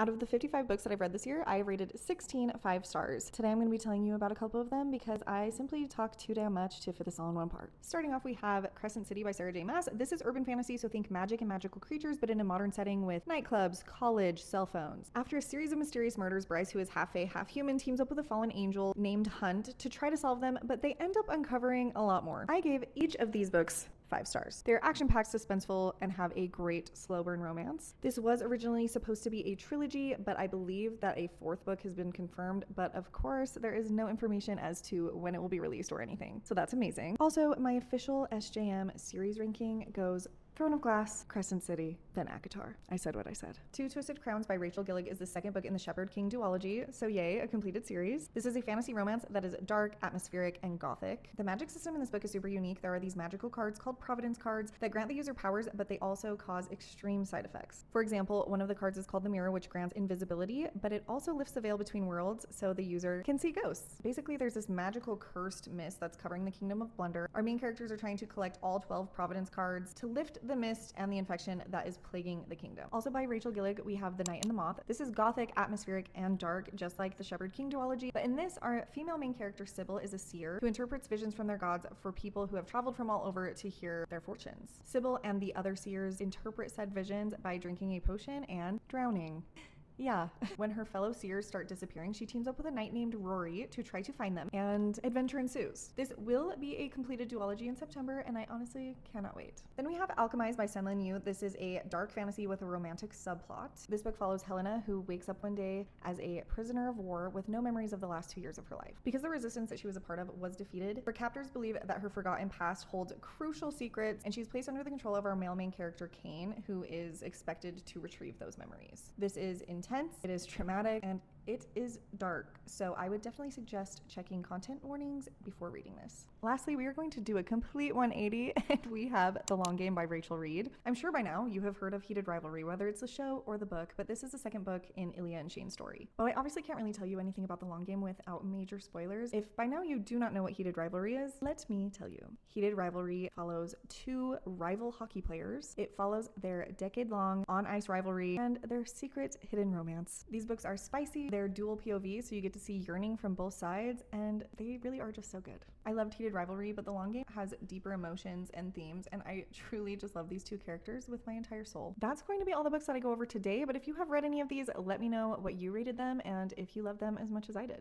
Out of the 55 books that I've read this year, I rated 16 5 stars. Today I'm going to be telling you about a couple of them because I simply talk too damn much to fit this all in one part. Starting off, we have Crescent City by Sarah J. Maas. This is urban fantasy, so think magic and magical creatures, but in a modern setting with nightclubs, college, cell phones. After a series of mysterious murders, Bryce, who is half fae, half human, teams up with a fallen angel named Hunt to try to solve them, but they end up uncovering a lot more. I gave each of these books 5 stars. They're action-packed, suspenseful, and have a great slow burn romance. This was originally supposed to be a trilogy, but I believe that a 4th book has been confirmed, but of course there is no information as to when it will be released or anything. So that's amazing. Also, my official SJM series ranking goes Throne of Glass, Crescent City, then ACOTAR. I said what I said. Two Twisted Crowns by Rachel Gillig is the 2nd book in the Shepherd King duology, so yay, a completed series. This is a fantasy romance that is dark, atmospheric, and gothic. The magic system in this book is super unique. There are these magical cards called Providence cards that grant the user powers, but they also cause extreme side effects. For example, one of the cards is called the Mirror, which grants invisibility, but it also lifts the veil between worlds so the user can see ghosts. Basically, there's this magical cursed mist that's covering the Kingdom of Blunder. Our main characters are trying to collect all 12 Providence cards to lift the mist and the infection that is plaguing the kingdom. Also by Rachel Gillig, we have The Knight and the Moth. This is gothic, atmospheric, and dark, just like the Shepherd King duology, but in this, our female main character Sybil is a seer who interprets visions from their gods for people who have traveled from all over to hear their fortunes. Sybil and the other seers interpret said visions by drinking a potion and drowning. Yeah. When her fellow seers start disappearing, she teams up with a knight named Rory to try to find them, and adventure ensues. This will be a completed duology in September, and I honestly cannot wait. Then we have Alchemized by Senlin Yu. This is a dark fantasy with a romantic subplot. This book follows Helena, who wakes up one day as a prisoner of war with no memories of the last 2 years of her life. Because the resistance that she was a part of was defeated, her captors believe that her forgotten past holds crucial secrets, and she's placed under the control of our male main character, Kane, who is expected to retrieve those memories. This is intense, it is traumatic, and it is dark, so I would definitely suggest checking content warnings before reading this. Lastly, we are going to do a complete 180, and we have The Long Game by Rachel Reed. I'm sure by now you have heard of Heated Rivalry, whether it's the show or the book, but this is the 2nd book in Ilya and Shane's story. But I obviously can't really tell you anything about The Long Game without major spoilers. If by now you do not know what Heated Rivalry is, let me tell you. Heated Rivalry follows 2 rival hockey players. It follows their decade-long on-ice rivalry and their secret hidden romance. These books are spicy, they're dual POV, so you get to see yearning from both sides, and they really are just so good. I loved Heated Rivalry, but The Long Game has deeper emotions and themes, and I truly just love these 2 characters with my entire soul. That's going to be all the books that I go over today, but if you have read any of these, let me know what you rated them and if you love them as much as I did.